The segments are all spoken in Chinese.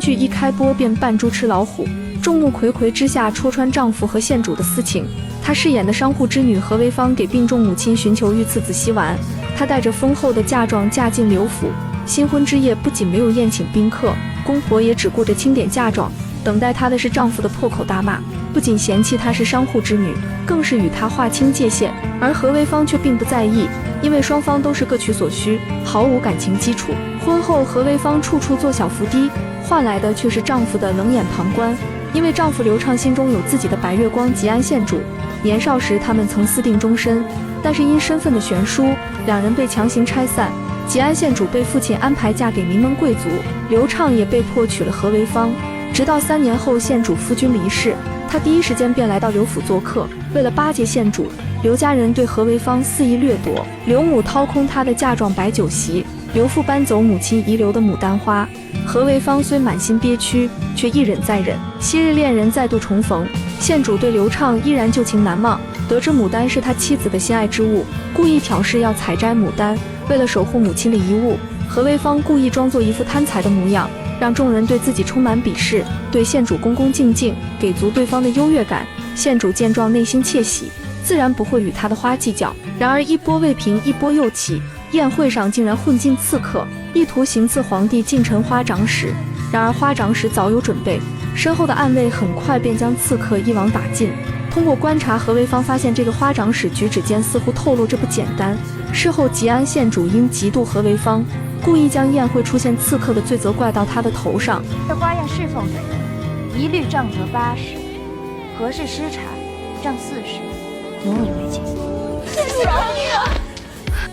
剧一开播便扮猪吃老虎，众目睽睽之下戳穿丈夫和县主的私情。她饰演的商户之女何维芳给病重母亲寻求御赐子希丸，她带着丰厚的嫁妆嫁进刘府。新婚之夜不仅没有宴请宾客，公婆也只顾着清点嫁妆，等待她的是丈夫的破口大骂，不仅嫌弃她是商户之女，更是与她划清界限。而何维芳却并不在意，因为双方都是各取所需，毫无感情基础。婚后何维芳处处做小伏低，换来的却是丈夫的冷眼旁观。因为丈夫刘畅心中有自己的白月光吉安县主，年少时他们曾私定终身，但是因身份的悬殊，两人被强行拆散。吉安县主被父亲安排嫁给名门贵族，刘畅也被迫娶了何维芳。直到3年后县主夫君离世，他第一时间便来到刘府做客。为了巴结县主，刘家人对何维芳肆意掠夺，刘母掏空她的嫁妆摆酒席，刘父搬走母亲遗留的牡丹花。何维芳虽满心憋屈，却一忍再忍。昔日恋人再度重逢，县主对刘畅依然旧情难忘。得知牡丹是他妻子的心爱之物，故意挑事要采摘牡丹。为了守护母亲的遗物，何维芳故意装作一副贪财的模样，让众人对自己充满鄙视，对县主恭恭敬敬，给足对方的优越感。县主见状内心窃喜，自然不会与他的花计较。然而一波未平，一波又起，宴会上竟然混进刺客，意图行刺皇帝近臣花长史。然而花长史早有准备，身后的暗卫很快便将刺客一网打尽。通过观察，何维芳发现这个花长史举止间似乎透露着不简单。事后吉安县主因嫉妒何维芳，故意将宴会出现刺客的罪责怪到他的头上。这花样侍奉的人，一律杖责80，何氏失产杖40，以你为戒。饶命啊！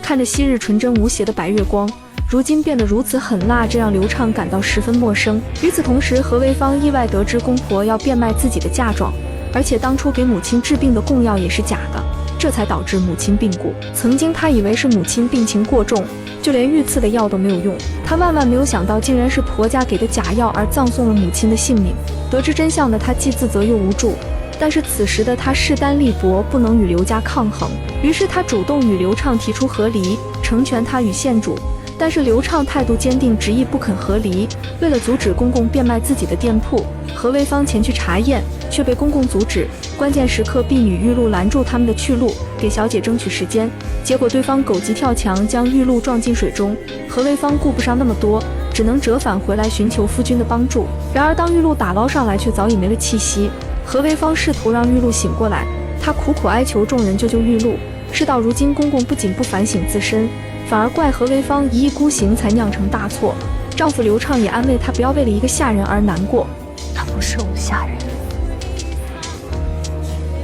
看着昔日纯真无邪的白月光，如今变得如此狠辣，这让刘畅感到十分陌生。与此同时，何维芳意外得知公婆要变卖自己的嫁妆，而且当初给母亲治病的供药也是假的，这才导致母亲病故。曾经他以为是母亲病情过重，就连御赐的药都没有用，他万万没有想到竟然是婆家给的假药而葬送了母亲的性命。得知真相的他既自责又无助，但是此时的他势单力薄，不能与刘家抗衡，于是他主动与刘畅提出和离，成全他与县主。但是刘畅态度坚定，执意不肯和离。为了阻止公公变卖自己的店铺，何维芳前去查验，却被公公阻止。关键时刻，婢女玉露拦住他们的去路，给小姐争取时间。结果对方狗急跳墙，将玉露撞进水中。何维芳顾不上那么多，只能折返回来寻求夫君的帮助。然而当玉露打捞上来，却早已没了气息。何维芳试图让玉露醒过来，她苦苦哀求众人救救玉露。事到如今，公公不仅不反省自身，反而怪何维芳一意孤行，才酿成大错。丈夫刘畅也安慰她不要为了一个下人而难过。她不是我的下人，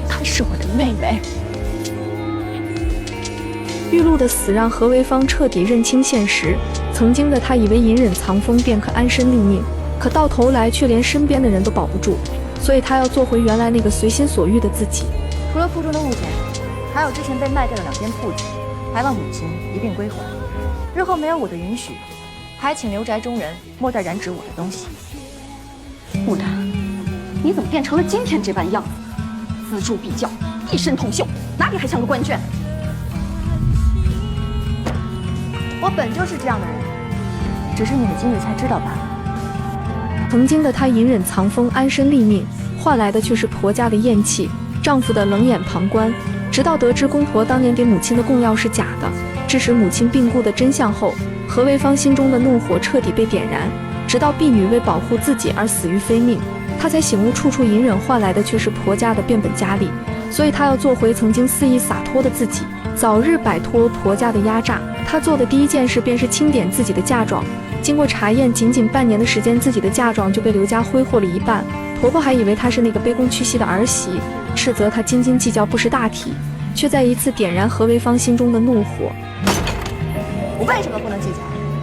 她是我的妹妹。玉露的死让何维芳彻底认清现实，曾经的她以为隐忍藏风便可安身立命，可到头来却连身边的人都保不住，所以她要做回原来那个随心所欲的自己。除了腹中的物件，还有之前被卖掉的2间铺子，还望母亲一并归还。日后没有我的允许，还请刘宅中人莫再染指我的东西。牡丹，你怎么变成了今天这般样子？锱铢必较，一身铜锈，哪里还像个官眷？我本就是这样的人，只是你们今日才知道罢了。曾经的她隐忍藏风，安身立命，换来的却是婆家的厌弃，丈夫的冷眼旁观。直到得知公婆当年给母亲的供药是假的，致使母亲病故的真相后，何维芳心中的怒火彻底被点燃。直到婢女为保护自己而死于非命，她才醒悟处处隐忍换来的却是婆家的变本加厉。所以她要做回曾经肆意洒脱的自己，早日摆脱婆家的压榨。她做的第一件事便是清点自己的嫁妆。经过查验，仅仅半年的时间，自己的嫁妆就被刘家挥霍了一半。婆婆还以为她是那个卑躬屈膝的儿媳，斥责她斤斤计较不识大体，却再一次点燃何维芳心中的怒火。我为什么不能计较？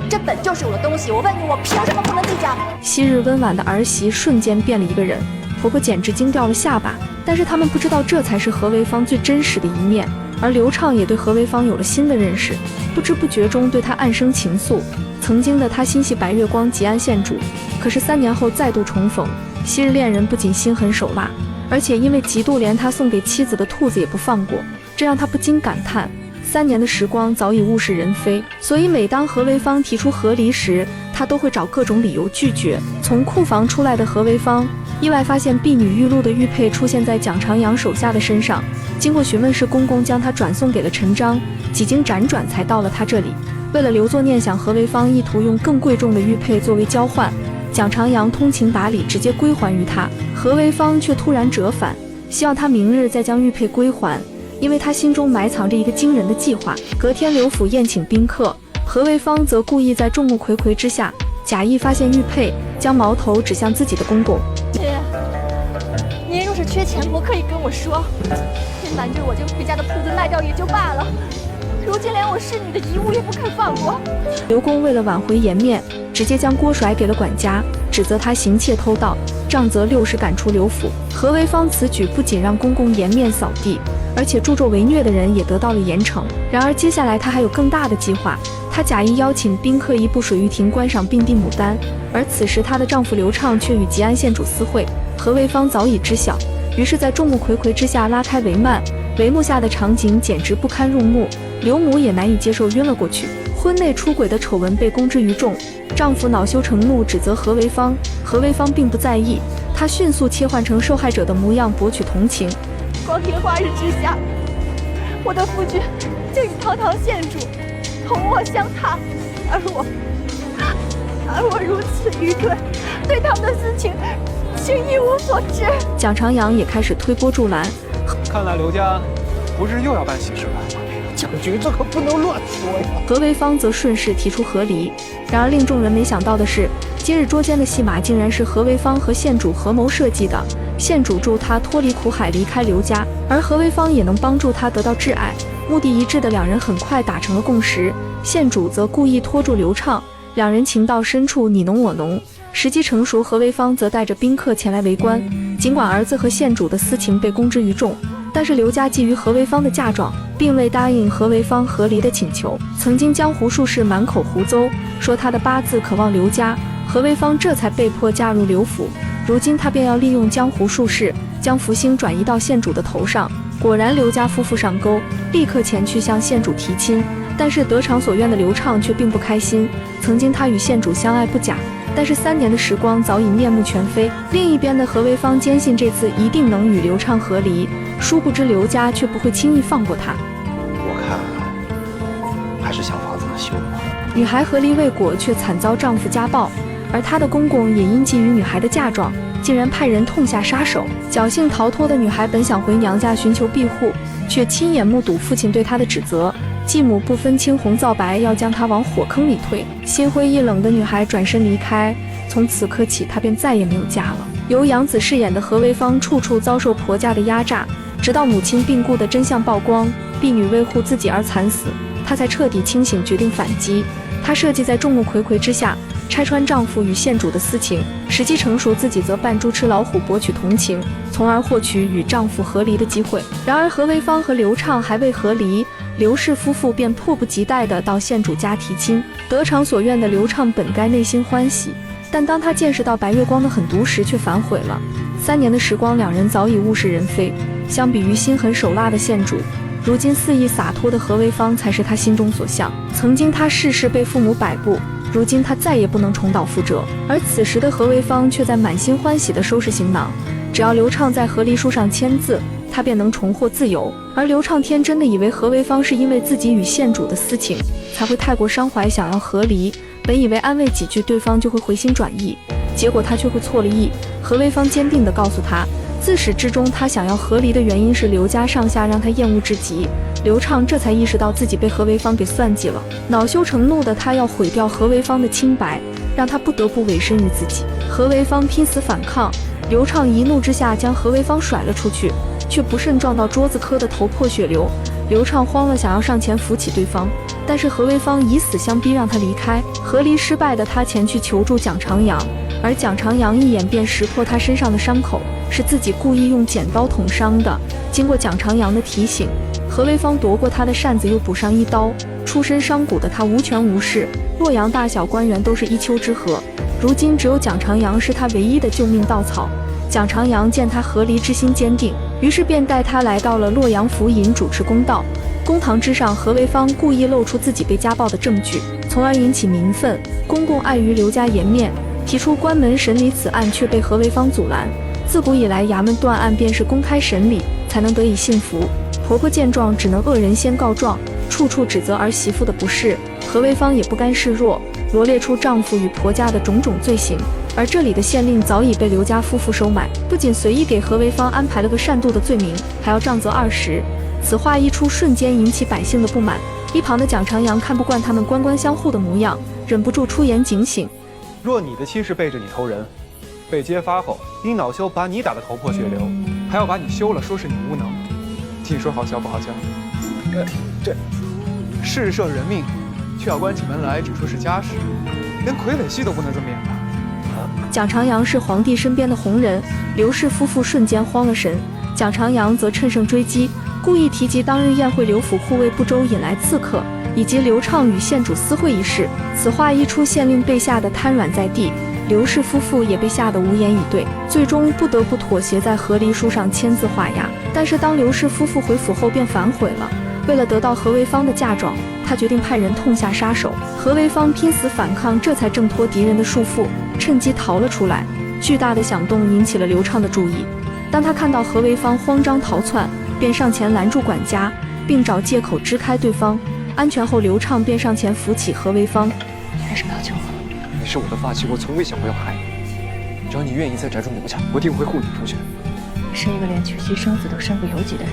这本就是我的东西，我问你，我凭什么不能计较？昔日温婉的儿媳瞬间变了一个人，婆婆简直惊掉了下巴。但是他们不知道，这才是何维芳最真实的一面。而刘畅也对何维芳有了新的认识，不知不觉中对她暗生情愫。曾经的他心系白月光吉安县主，可是3年后再度重逢，昔日恋人不仅心狠手辣，而且因为嫉妒，连他送给妻子的兔子也不放过，这让他不禁感叹，3年的时光早已物是人非。所以每当何维芳提出和离时，他她都会找各种理由拒绝。从库房出来的何为芳意外发现婢女玉露的玉佩出现在蒋长阳手下的身上，经过询问是公公将她转送给了陈章，几经辗转才到了他这里。为了留作念想，何为芳意图用更贵重的玉佩作为交换，蒋长阳通情达理，直接归还于他。何为芳却突然折返，希望他明日再将玉佩归还，因为他心中埋藏着一个惊人的计划。隔天刘府宴请宾客，何为芳则故意在众目睽睽之下假意发现玉佩，将矛头指向自己的公公。爷，您若是缺钱帛，可以跟我说，您瞒着我将回家的铺子卖掉也就罢了，如今连我是你的遗物也不肯放过。刘公为了挽回颜面，直接将锅甩给了管家，指责他行窃偷盗，杖责60赶出刘府。何为芳此举不仅让公公颜面扫地，而且助纣为虐的人也得到了严惩。然而接下来他还有更大的计划，他假意邀请宾客移步水玉亭观赏并蒂牡丹，而此时她的丈夫刘畅却与吉安县主私会。何为芳早已知晓，于是在众目睽睽之下拉开帷幔，帷幕下的场景简直不堪入目，刘母也难以接受，晕了过去。婚内出轨的丑闻被公之于众，丈夫恼羞成怒，指责何为芳。何为芳并不在意，她迅速切换成受害者的模样，博取同情。光天化日之下，我的夫君就与堂堂县主同卧相榻，而我如此愚钝，对他们的私情竟一无所知。蒋长阳也开始推波助澜，看来刘家不是又要办喜事来了。蒋局这可不能乱说呀。何为芳则顺势提出和离，然而令众人没想到的是，今日捉奸的戏码竟然是何为芳和县主合谋设计的。县主助他脱离苦海，离开刘家，而何为芳也能帮助他得到挚爱。目的一致的两人很快达成了共识，县主则故意拖住刘畅，两人情到深处你侬我侬。时机成熟，何为芳则带着宾客前来围观。尽管儿子和县主的私情被公之于众，但是刘家觊觎何为芳的嫁妆，并未答应何为芳和离的请求。曾经江湖术士满口胡诌，说他的八字渴望刘家，何为芳这才被迫嫁入刘府。如今他便要利用江湖术士，将福星转移到县主的头上。果然刘家夫妇上钩，立刻前去向县主提亲。但是得偿所愿的刘畅却并不开心。曾经他与县主相爱不假，但是3年的时光早已面目全非。另一边的何为芳坚信这次一定能与刘畅和离，殊不知刘家却不会轻易放过他。我看还是小房子的修吧。女孩和离未果，却惨遭丈夫家暴，而她的公公也因觊觎女孩的嫁妆，竟然派人痛下杀手。侥幸逃脱的女孩本想回娘家寻求庇护，却亲眼目睹父亲对她的指责，继母不分青红皂白要将她往火坑里推。心灰意冷的女孩转身离开，从此刻起她便再也没有家了。由杨紫饰演的何为芳处处遭受婆家的压榨，直到母亲病故的真相曝光，婢女为护自己而惨死，她才彻底清醒，决定反击。她设计在众目睽睽之下拆穿丈夫与县主的私情，时机成熟，自己则扮猪吃老虎，博取同情，从而获取与丈夫和离的机会。然而何为芳和刘畅还未和离，刘氏夫妇便迫不及待地到县主家提亲。得偿所愿的刘畅本该内心欢喜，但当他见识到白月光的狠毒时，却反悔了。3年的时光，两人早已物是人非。相比于心狠手辣的县主，如今肆意洒脱的何为芳才是他心中所向。曾经他事事被父母摆布，如今他再也不能重蹈覆辙。而此时的何为芳却在满心欢喜地收拾行囊，只要刘畅在和离书上签字，他便能重获自由。而刘畅天真的以为何为芳是因为自己与县主的私情才会太过伤怀，想要和离，本以为安慰几句对方就会回心转意，结果他却会错了意。何为芳坚定地告诉他，自始至终他想要和离的原因是刘家上下让他厌恶至极。刘畅这才意识到自己被何为芳给算计了，恼羞成怒的他要毁掉何为芳的清白，让他不得不委身于自己。何为芳拼死反抗，刘畅一怒之下将何为芳甩了出去，却不慎撞到桌子，磕得头破血流。刘畅慌了，想要上前扶起对方，但是何为芳以死相逼，让他离开。和离失败的他前去求助蒋长阳，而蒋长阳一眼便识破他身上的伤口，是自己故意用剪刀捅伤的。经过蒋长阳的提醒，何为芳夺过他的扇子，又补上一刀。出身商贾的他无权无势，洛阳大小官员都是一丘之貉，如今只有蒋长阳是他唯一的救命稻草。蒋长阳见他和离之心坚定，于是便带他来到了洛阳府尹主持公道。公堂之上，何为芳故意露出自己被家暴的证据，从而引起民愤。公公碍于刘家颜面，提出关门审理此案，却被何为芳阻拦。自古以来，衙门断案便是公开审理，才能得以幸福。婆婆见状，只能恶人先告状，处处指责儿媳妇的不是。何为芳也不甘示弱，罗列出丈夫与婆家的种种罪行。而这里的县令早已被刘家夫妇收买，不仅随意给何为芳安排了个擅妒的罪名，还要杖责20。此话一出，瞬间引起百姓的不满。一旁的蒋长阳看不惯他们官官相护的模样，忍不住出言警醒：若你的妻是背着你投人，被揭发后因恼羞把你打得头破血流，还要把你休了，说是你无能，你说好笑不好笑？这事涉人命，却要关起门来只说是家事，连傀儡戏都不能这么演吧？蒋长阳是皇帝身边的红人，刘氏夫妇瞬间慌了神。蒋长阳则趁胜追击，故意提及当日宴会刘府护卫不周引来刺客，以及刘畅与县主私会一事。此话一出，县令被吓得瘫软在地，刘氏夫妇也被吓得无言以对，最终不得不妥协，在和离书上签字画押。但是当刘氏夫妇回府后便反悔了，为了得到何为芳的嫁妆，他决定派人痛下杀手。何为芳拼死反抗，这才挣脱敌人的束缚，趁机逃了出来。巨大的响动引起了刘畅的注意，当他看到何为芳慌张逃窜，便上前拦住管家，并找借口支开对方。安全后，刘畅便上前扶起何为芳。你为什么要救我？你是我的发妻，我从未想过要害你。只要你愿意再宅住刘家，我定会护你周全。你是一个连娶妻生子都身不由己的人，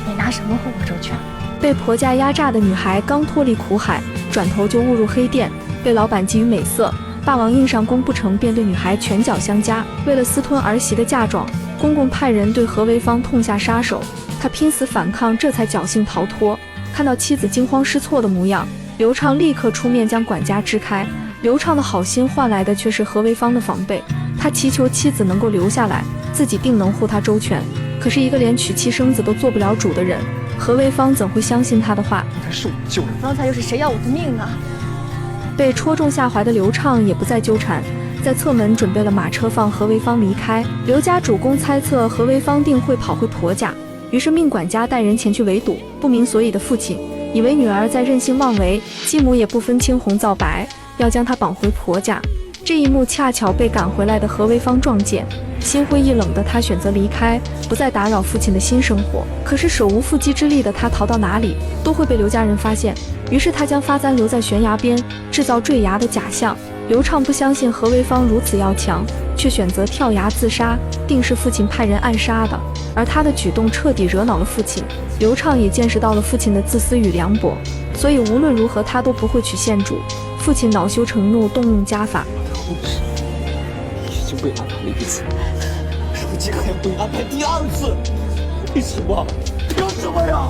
你拿什么护我周全？被婆家压榨的女孩刚脱离苦海，转头就误入黑店，被老板觊觎美色，霸王硬上弓不成，便对女孩拳脚相加。为了私吞儿媳的嫁妆，公公派人对何为芳痛下杀手，他拼死反抗，这才侥幸逃脱。看到妻子惊慌失措的模样，刘畅立刻出面将管家支开。刘畅的好心换来的却是何为芳的防备，他祈求妻子能够留下来，自己定能护她周全。可是一个连娶妻生子都做不了主的人，何为芳怎会相信他的话？才是我救人。刚才又是谁要我的命啊？被戳中下怀的刘畅也不再纠缠，在侧门准备了马车放何为芳离开。刘家主公猜测何为芳定会跑回婆家，于是命管家带人前去围堵。不明所以的父亲以为女儿在任性妄为，继母也不分青红皂白，要将她绑回婆家。这一幕恰巧被赶回来的何为芳撞见，心灰意冷的她选择离开，不再打扰父亲的新生活。可是手无缚鸡之力的她逃到哪里都会被刘家人发现，于是她将发簪留在悬崖边，制造坠崖的假象。刘畅不相信何为芳如此要强，却选择跳崖自杀，定是父亲派人暗杀的。而他的举动彻底惹恼了父亲，刘畅也见识到了父亲的自私与凉薄，所以无论如何他都不会娶县主。父亲恼羞成怒，动用家法。我的后事已经被安排了一次，如今还要被安排第2次，凭什么？凭什么呀？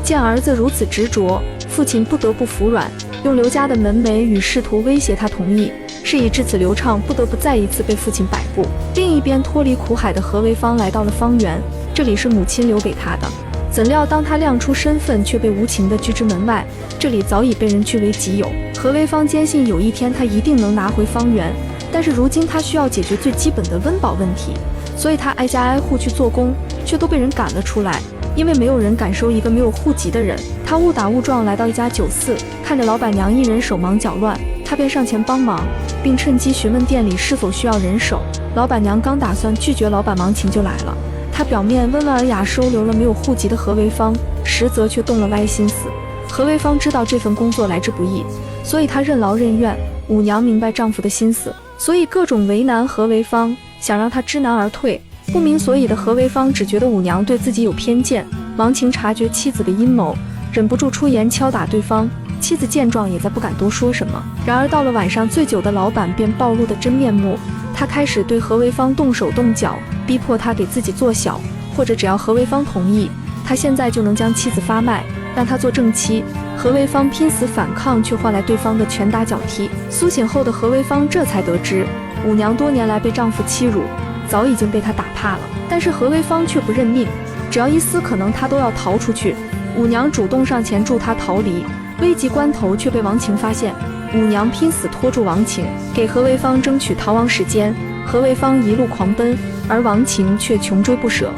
见儿子如此执着，父亲不得不服软，用刘家的门楣与仕途威胁他同意。事已至此，刘畅不得不再一次被父亲摆布。另一边，脱离苦海的何为芳来到了方圆，这里是母亲留给他的。怎料当他亮出身份，却被无情地拒之门外。这里早已被人据为己有。何为芳坚信有一天他一定能拿回方圆，但是如今他需要解决最基本的温饱问题，所以他挨家挨户去做工，却都被人赶了出来。因为没有人敢收一个没有户籍的人，他误打误撞来到一家酒肆，看着老板娘一人手忙脚乱，他便上前帮忙，并趁机询问店里是否需要人手。老板娘刚打算拒绝老板忙情就来了，他表面温文尔雅收留了没有户籍的何为芳，实则却动了歪心思。何为芳知道这份工作来之不易，所以她任劳任怨。五娘明白丈夫的心思，所以各种为难何为芳，想让她知难而退。不明所以的何为芳只觉得五娘对自己有偏见，王晴察觉妻子的阴谋，忍不住出言敲打对方。妻子见状也再不敢多说什么。然而到了晚上，醉酒的老板便暴露的真面目，他开始对何为芳动手动脚，逼迫他给自己做小，或者只要何为芳同意，他现在就能将妻子发卖，让他做正妻。何为芳拼死反抗，却换来对方的拳打脚踢。苏醒后的何为芳这才得知，五娘多年来被丈夫欺辱，早已经被他打怕了。但是何为芳却不认命，只要一丝可能，她都要逃出去。五娘主动上前助她逃离，危急关头却被王晴发现。五娘拼死拖住王晴，给何为芳争取逃亡时间。何为芳一路狂奔，而王晴却穷追不舍。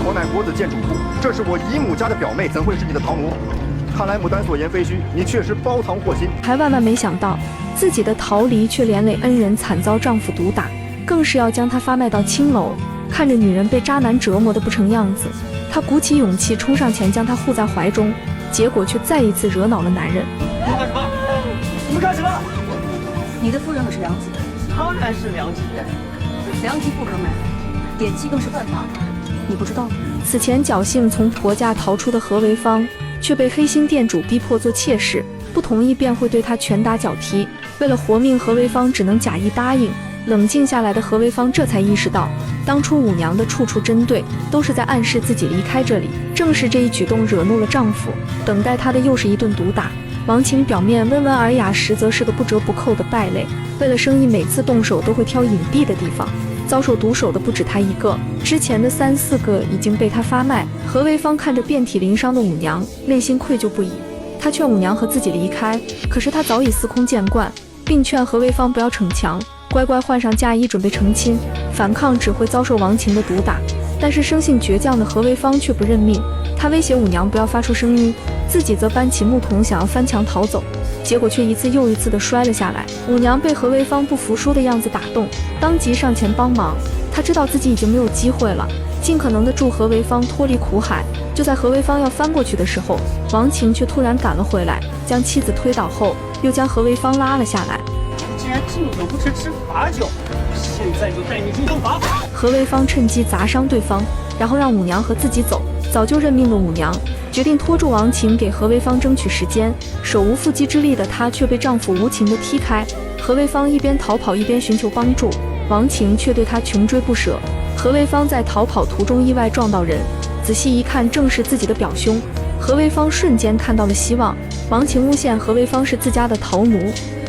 我乃国子监主簿，这是我姨母家的表妹，怎会是你的逃奴？看来牡丹所言非虚，你确实包藏祸心。还万万没想到，自己的逃离却连累恩人惨遭丈夫毒打，更是要将她发卖到青楼。看着女人被渣男折磨得不成样子，她鼓起勇气冲上前将她护在怀中，结果却再一次惹恼了男人。你们干什么？你们干什么？你的夫人可是良妻，当然是良妻。良妻不可买，点妻更是犯法的，你不知道吗？此前侥幸从婆家逃出的何为芳，却被黑心店主逼迫做妾室，不同意便会对她拳打脚踢。为了活命，何为芳只能假意答应。冷静下来的何为芳这才意识到，当初舞娘的处处针对，都是在暗示自己离开这里。正是这一举动惹怒了丈夫，等待她的又是一顿毒打。王晴表面温文尔雅，实则是个不折不扣的败类。为了生意，每次动手都会挑隐蔽的地方。遭受毒手的不止她一个，之前的3、4个已经被她发卖。何为芳看着遍体鳞伤的舞娘，内心愧疚不已。她劝舞娘和自己离开，可是她早已司空见惯，并劝何为芳不要逞强，乖乖换上嫁衣准备成亲。反抗只会遭受王晴的毒打。但是生性倔强的何为芳却不认命，她威胁舞娘不要发出声音，自己则搬起木桶想要翻墙逃走，结果却一次又一次地摔了下来。舞娘被何为芳不服输的样子打动，当即上前帮忙。她知道自己已经没有机会了，尽可能地助何为芳脱离苦海。就在何为芳要翻过去的时候，王晴却突然赶了回来，将妻子推倒后，又将何为芳拉了下来。你竟然敬酒不吃吃罚酒，现在就带你入洞法。何为芳趁机砸伤对方，然后让舞娘和自己走。早就认命的舞娘决定拖住王晴，给何为芳争取时间。手无缚鸡之力的她却被丈夫无情地踢开。何为芳一边逃跑一边寻求帮助，王晴却对她穷追不舍。何为芳在逃跑途中意外撞到人，仔细一看正是自己的表兄。何为芳瞬间看到了希望。王晴诬陷何为芳是自家的逃奴，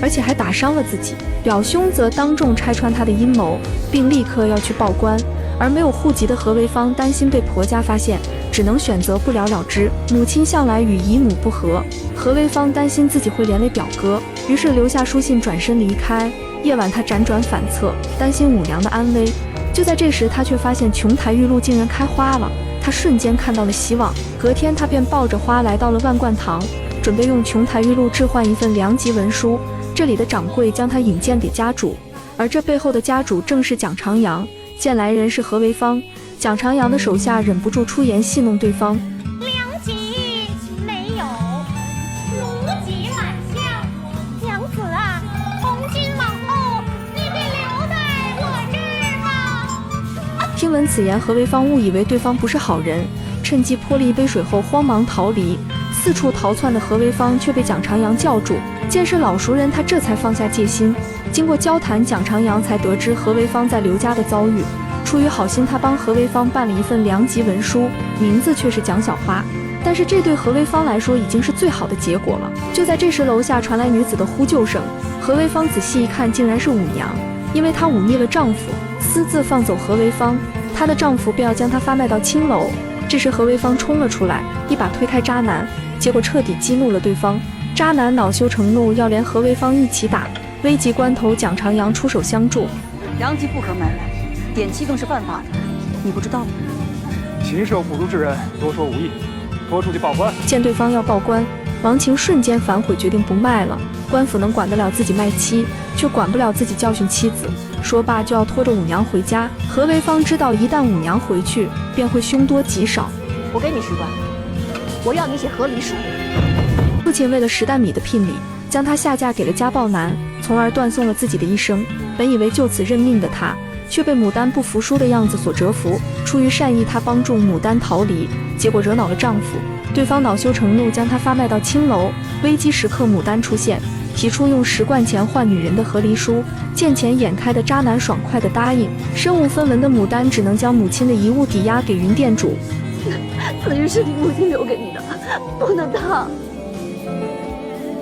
而且还打伤了自己。表兄则当众拆穿他的阴谋，并立刻要去报官。而没有户籍的何为芳担心被婆家发现，只能选择不了了之。母亲向来与姨母不和，何为芳担心自己会连累表哥，于是留下书信转身离开。夜晚他辗转反侧，担心舞娘的安危。就在这时，他却发现琼台玉露竟然开花了，他瞬间看到了希望。隔天他便抱着花来到了万贯堂，准备用琼台玉露置换一份良级文书。这里的掌柜将他引荐给家主，而这背后的家主正是蒋长阳。见来人是何为芳，蒋长阳的手下忍不住出言戏弄对方。良级没有，奴籍满箱。娘子啊，从今往后你得留在我这儿吧。听闻此言，何为芳误以为对方不是好人，趁机泼了一杯水后慌忙逃离。四处逃窜的何为芳却被蒋长阳叫住，见是老熟人，他这才放下戒心。经过交谈，蒋长阳才得知何为芳在刘家的遭遇。出于好心，他帮何为芳办了一份良级文书，名字却是蒋小花。但是这对何为芳来说已经是最好的结果了。就在这时，楼下传来女子的呼救声。何为芳仔细一看，竟然是舞娘，因为她忤逆了丈夫，私自放走何为芳，她的丈夫便要将她发卖到青楼。这时何为芳冲了出来，一把推开渣男，结果彻底激怒了对方。渣男恼羞成怒，要连何为芳一起打。危急关头，蒋长阳出手相助。良机不可买卖，点妻更是犯法的，你不知道吗？禽兽不如之人，多说无益，拖出去报官。见对方要报官，王晴瞬间反悔，决定不卖了。官府能管得了自己卖妻，却管不了自己教训妻子。说罢就要拖着舞娘回家。何为芳知道，一旦舞娘回去，便会凶多吉少。我给你10万，我要你写和离书。父亲为了10担米的聘礼，将她下嫁给了家暴男，从而断送了自己的一生。本以为就此认命的她，却被牡丹不服输的样子所折服。出于善意，她帮助牡丹逃离，结果惹恼了丈夫。对方恼羞成怒，将她发卖到青楼。危机时刻，牡丹出现，提出用10贯钱换女人的和离书。见钱眼开的渣男爽快地答应。身无分文的牡丹只能将母亲的遗物抵押给云店主。此玉是你母亲留给你的，不能当。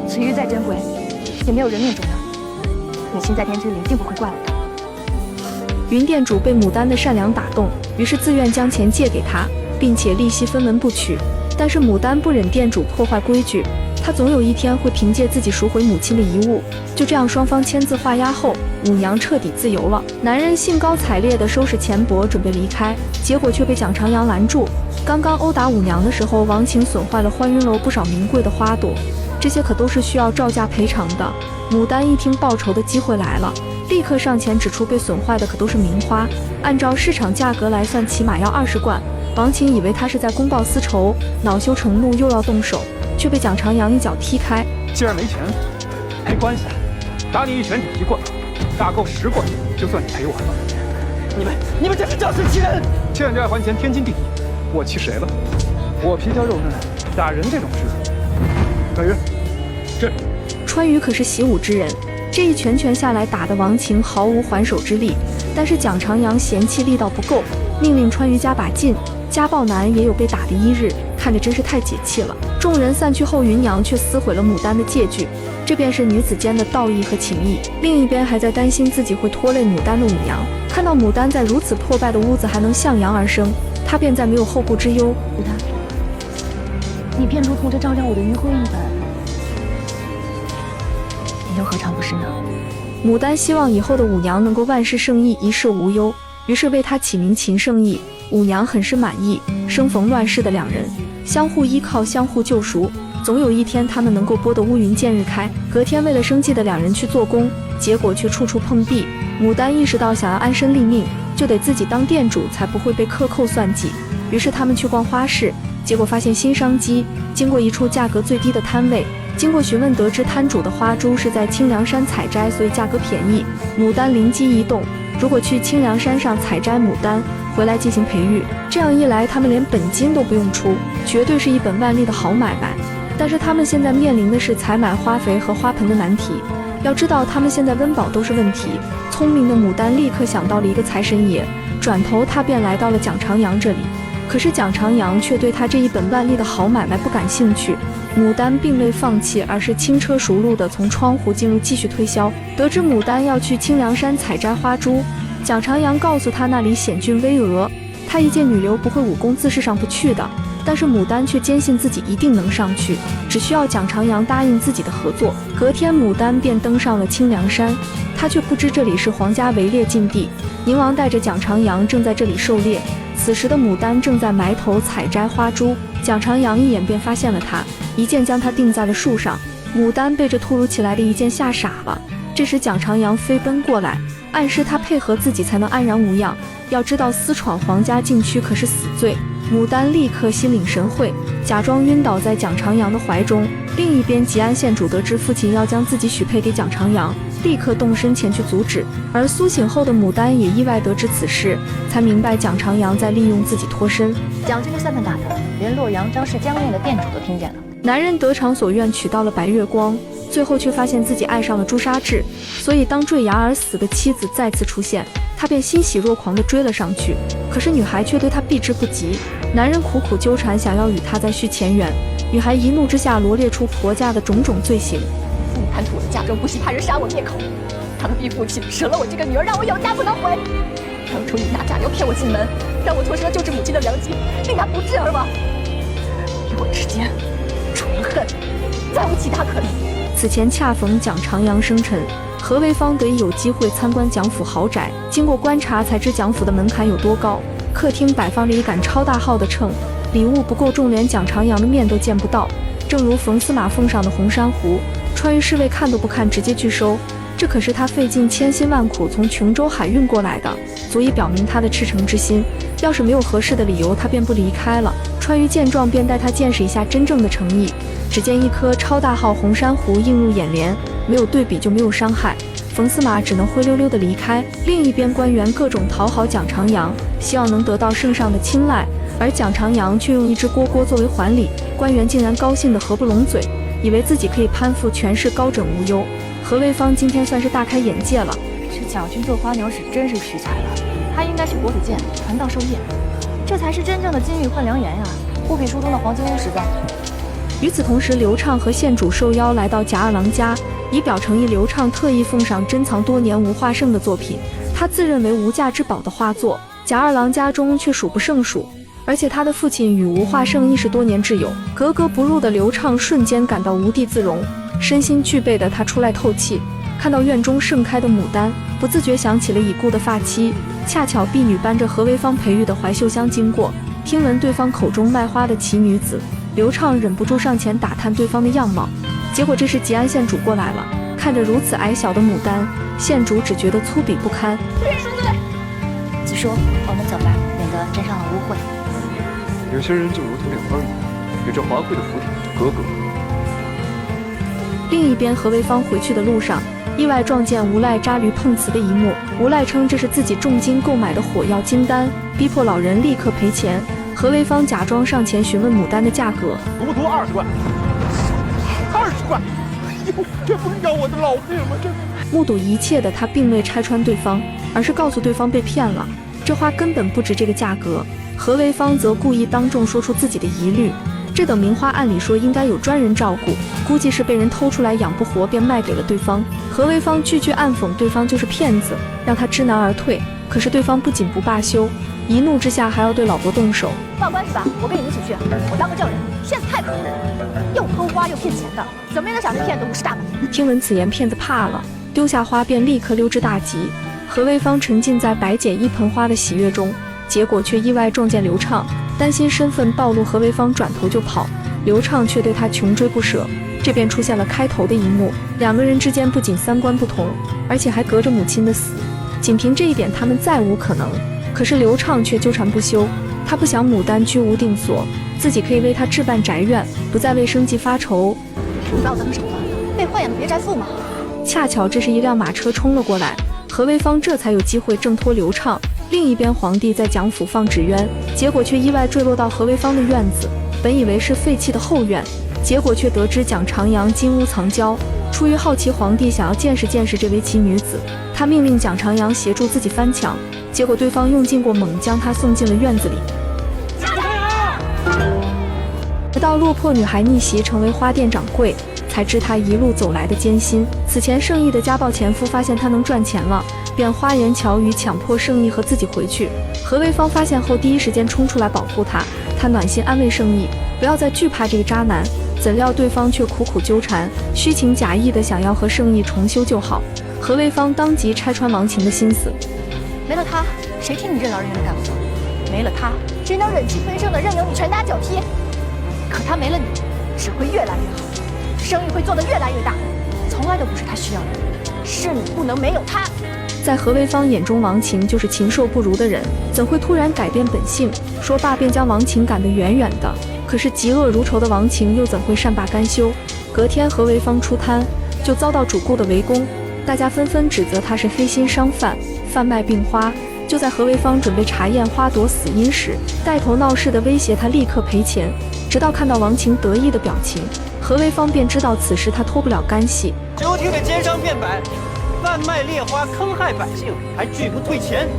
此玉再珍贵，也没有人命重要。母亲在天之灵，定不会怪我的。云店主被牡丹的善良打动，于是自愿将钱借给她，并且利息分文不取。但是牡丹不忍店主破坏规矩，他总有一天会凭借自己赎回母亲的遗物。就这样，双方签字画押后，舞娘彻底自由了。男人兴高采烈地收拾钱帛准备离开，结果却被蒋长阳拦住。刚刚殴打舞娘的时候，王晴损坏了欢云楼不少名贵的花朵，这些可都是需要照价赔偿的。牡丹一听报仇的机会来了，立刻上前指出被损坏的可都是名花，按照市场价格来算，起码要20贯。王晴以为他是在公报私仇，恼羞成怒又要动手，却被蒋长阳一脚踢开。既然没钱，没关系，打你1拳顶1棍，打够10棍，就算你赔我了。你们这是肇事欺人！欠债还钱，天经地义。我气谁了？我皮糙肉嫩，打人这种事，川渝，这。川渝可是习武之人，这一拳拳下来，打得王晴毫无还手之力。但是蒋长阳嫌弃力道不够，命令川渝加把劲。家暴男也有被打的一日，看着真是太解气了。众人散去后，芸娘却撕毁了牡丹的借据，这便是女子间的道义和情谊。另一边还在担心自己会拖累牡丹的舞娘，看到牡丹在如此破败的屋子还能向阳而生，她便再没有后顾之忧。牡丹，你便如同这照料我的余晖一般，你又何尝不是呢？牡丹希望以后的舞娘能够万事胜意，一事无忧，于是为她起名秦胜意。舞娘很是满意，生逢乱世的两人相互依靠，相互救赎，总有一天他们能够拨得乌云见日开。隔天为了生计的两人去做工，结果却处处碰壁。牡丹意识到想要安身立命，就得自己当店主，才不会被克扣算计。于是他们去逛花市，结果发现新商机。经过一处价格最低的摊位，经过询问得知摊主的花珠是在清凉山采摘，所以价格便宜。牡丹灵机一动，如果去清凉山上采摘牡丹回来进行培育，这样一来他们连本金都不用出，绝对是一本万利的好买卖。但是他们现在面临的是采买花肥和花盆的难题。要知道他们现在温饱都是问题。聪明的牡丹立刻想到了一个财神爷，转头他便来到了蒋长阳这里。可是蒋长阳却对他这一本万利的好买卖不感兴趣。牡丹并未放弃，而是轻车熟路地从窗户进入继续推销。得知牡丹要去清凉山采摘花珠，蒋长阳告诉他那里险峻巍峨，他一介女流不会武功，自是上不去的。但是牡丹却坚信自己一定能上去，只需要蒋长阳答应自己的合作。隔天牡丹便登上了清凉山，他却不知这里是皇家围猎禁地，宁王带着蒋长阳正在这里狩猎。此时的牡丹正在埋头采摘花珠，蒋长阳一眼便发现了他，一剑将他钉在了树上。牡丹被这突如其来的一剑吓傻了。这时蒋长阳飞奔过来，暗示他配合自己才能安然无恙。要知道私闯皇家禁区可是死罪。牡丹立刻心领神会，假装晕倒在蒋长阳的怀中。另一边，吉安县主得知父亲要将自己许配给蒋长阳，立刻动身前去阻止。而苏醒后的牡丹也意外得知此事，才明白蒋长阳在利用自己脱身。讲这个算盘打的，连洛阳张氏姜面的店主都听见了。男人得偿所愿，娶到了白月光，最后却发现自己爱上了朱砂痣，所以当坠崖而死的妻子再次出现，他便欣喜若狂地追了上去。可是女孩却对他避之不及，男人苦苦纠缠，想要与她再续前缘。女孩一怒之下罗列出婆家的种种罪行。父母贪图我的嫁妆，不惜他人杀我灭口。他们逼父亲舍了我这个女儿，让我有家不能回。当初以大炸药骗我进门，让我错失了救治母亲的良机，令他不治而亡。与我之间除了恨，再无其他可能。此前恰逢蒋长阳生辰，何为芳得以有机会参观蒋府豪宅。经过观察才知蒋府的门槛有多高。客厅摆放着一杆超大号的秤，礼物不够重，连蒋长阳的面都见不到。正如冯司马奉上的红珊瑚，川渝侍卫看都不看，直接拒收。这可是他费尽千辛万苦从琼州海运过来的，足以表明他的赤诚之心。要是没有合适的理由，他便不离开了。川渝见状，便带他见识一下真正的诚意。只见一颗超大号红珊瑚映入眼帘，没有对比就没有伤害。冯司马只能灰溜溜地离开。另一边，官员各种讨好蒋长阳，希望能得到圣上的青睐，而蒋长阳却用一只蝈蝈作为还礼。官员竟然高兴得合不拢嘴，以为自己可以攀附权势，高枕无忧。何为芳今天算是大开眼界了。这蒋军做花鸟使真是屈才了，他应该去国子监传道授业，这才是真正的金玉换良缘呀，不比书中的黄金屋实在。与此同时，刘畅和县主受邀来到贾二郎家，以表诚意，刘畅特意奉上珍藏多年吴化胜的作品，他自认为无价之宝的画作，贾二郎家中却数不胜数。而且他的父亲与吴化胜亦是多年挚友，格格不入的刘畅瞬间感到无地自容，身心俱备的他出来透气，看到院中盛开的牡丹，不自觉想起了已故的发妻，恰巧婢女搬着何为芳培育的怀秀香经过，听闻对方口中卖花的奇女子，刘畅忍不住上前打探对方的样貌，结果这时吉安县主过来了，看着如此矮小的牡丹，县主只觉得粗鄙不堪。认赎罪。子叔，我们走吧，免得沾上了污秽。有些人就如同两帮人，有着华贵的服体，格格。另一边，何为芳回去的路上，意外撞见无赖扎驴碰瓷的一幕。无赖称这是自己重金购买的火药金丹，逼迫老人立刻赔钱。何为芳假装上前询问牡丹的价格，足足20贯，20贯！哎呦，这不是要我的老命吗？这目睹一切的他并未拆穿对方，而是告诉对方被骗了，这花根本不值这个价格。何为芳则故意当众说出自己的疑虑，这等名花按理说应该有专人照顾，估计是被人偷出来养不活，便卖给了对方。何为芳句句暗讽对方就是骗子，让他知难而退。可是对方不仅不罢休，一怒之下还要对老婆动手。报官是吧？我跟你们一起去，我当个证人。骗子太可恶了，又偷花又骗钱的，怎么也能想这骗子50大板。听闻此言，骗子怕了，丢下花便立刻溜之大吉。何为芳沉浸在白捡一盆花的喜悦中，结果却意外撞见刘畅，担心身份暴露，何为芳转头就跑，刘畅却对他穷追不舍。这便出现了开头的一幕，两个人之间不仅三观不同，而且还隔着母亲的死，仅凭这一点他们再无可能。可是刘畅却纠缠不休，他不想牡丹居无定所，自己可以为他置办宅院，不再为生计发愁。你把我当什么？被豢养的别宅妇吗？恰巧这时一辆马车冲了过来，何为芳这才有机会挣脱刘畅。另一边，皇帝在蒋府放纸鸢，结果却意外坠落到何为芳的院子。本以为是废弃的后院，结果却得知蒋长阳金屋藏娇。出于好奇，皇帝想要见识见识这围棋女子，他命令蒋长阳协助自己翻墙，结果对方用尽过猛，将他送进了院子里。直到落魄女孩逆袭成为花店掌柜，才知她一路走来的艰辛。此前盛义的家暴前夫发现她能赚钱了，便花言巧语强迫盛义和自己回去。何为芳发现后第一时间冲出来保护她，她暖心安慰盛义不要再惧怕这个渣男，怎料对方却苦苦纠缠，虚情假意的想要和盛义重修旧好。何为芳当即拆穿王晴的心思，没了他，谁听你任劳任怨的干活？没了他，谁能忍气吞声的任由你拳打脚踢？可他没了你，只会越来越好，生意会做得越来越大。从来都不是他需要的，是你不能没有他。在何为芳眼中，王晴就是禽兽不如的人，怎会突然改变本性？说罢便将王晴赶得远远的。可是嫉恶如仇的王晴又怎会善罢甘休？隔天何为芳出摊，就遭到主顾的围攻，大家纷纷指责他是黑心商贩，贩卖病花。就在何为芳准备查验花朵死因时，带头闹事的威胁他立刻赔钱。直到看到王晴得意的表情，何为芳便知道此时他脱不了干系。就听着奸商辩白，贩卖劣花坑害百姓，还拒不退钱，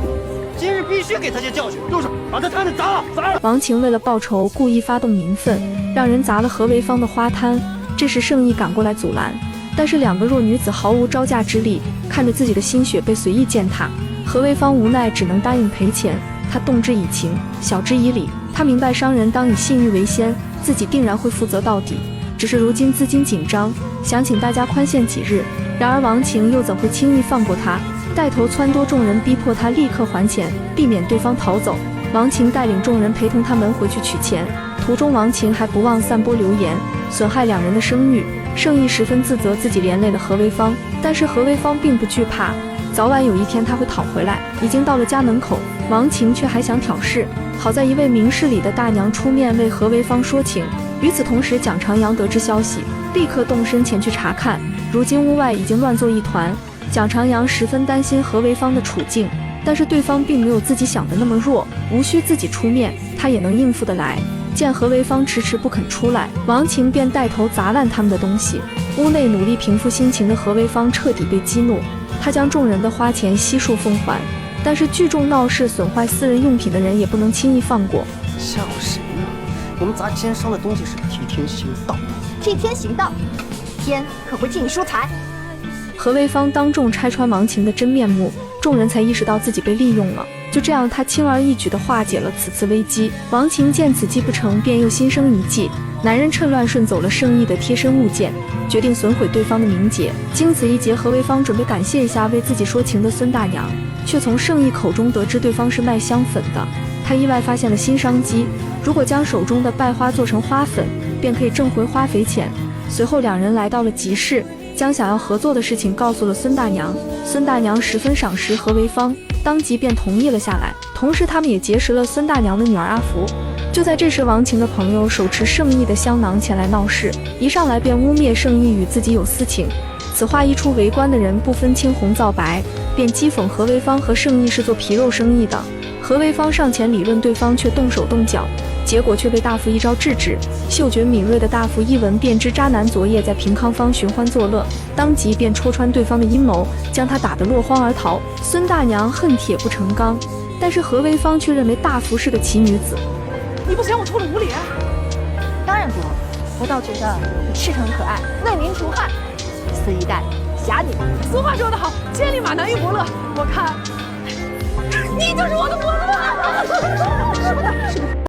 今日必须给他些教训。住手，把他摊子砸了！砸了！王晴为了报仇，故意发动民愤，让人砸了何为芳的花摊。这时盛义赶过来阻拦，但是两个弱女子毫无招架之力，看着自己的心血被随意践踏，何为芳无奈只能答应赔钱。他动之以情，晓之以理，他明白商人当以信誉为先，自己定然会负责到底。只是如今资金紧张，想请大家宽限几日。然而王晴又怎会轻易放过他？带头撺掇众人逼迫他立刻还钱，避免对方逃走。王晴带领众人陪同他们回去取钱，途中王晴还不忘散播流言，损害两人的声誉。盛义十分自责自己连累了何为芳，但是何为芳并不惧怕，早晚有一天他会讨回来。已经到了家门口，王晴却还想挑事，好在一位明事理的大娘出面为何为芳说情。与此同时，蒋长阳得知消息，立刻动身前去查看。如今屋外已经乱作一团，蒋长阳十分担心何为芳的处境，但是对方并没有自己想的那么弱，无需自己出面，他也能应付得来。见何为芳迟迟不肯出来，王晴便带头砸烂他们的东西。屋内努力平复心情的何为芳彻底被激怒，他将众人的花钱悉数奉还，但是聚众闹事损坏私人用品的人也不能轻易放过。吓唬谁呢？我们砸奸商的东西是替天行道。替天行道，天可会替你疏财。何为芳当众拆穿王晴的真面目，众人才意识到自己被利用了。就这样，他轻而易举地化解了此次危机。王晴见此计不成，便又心生一计。男人趁乱顺走了圣意的贴身物件，决定损毁对方的名节。经此一劫，何为芳准备感谢一下为自己说情的孙大娘，却从圣意口中得知对方是卖香粉的。他意外发现了新商机，如果将手中的败花做成花粉，便可以挣回花肥钱。随后两人来到了集市，将想要合作的事情告诉了孙大娘。孙大娘十分赏识何为芳，当即便同意了下来。同时他们也结识了孙大娘的女儿阿福。就在这时，王晴的朋友手持圣意的香囊前来闹事，一上来便污蔑圣意与自己有私情。此话一出，围观的人不分青红皂白，便讥讽何为芳和圣意是做皮肉生意的。何为芳上前理论对方，却动手动脚，结果却被大夫一招制止。嗅觉敏锐的大夫一闻便知渣男昨夜在平康坊寻欢作乐，当即便戳穿对方的阴谋，将他打得落荒而逃。孙大娘恨铁不成钢，但是何为芳却认为大福是个奇女子。你不嫌我粗鲁无礼？当然不，我倒觉得你赤诚可爱，为民除害，肆意待侠女。俗话说得好，千里马难遇伯乐。我看，你就是我的伯乐。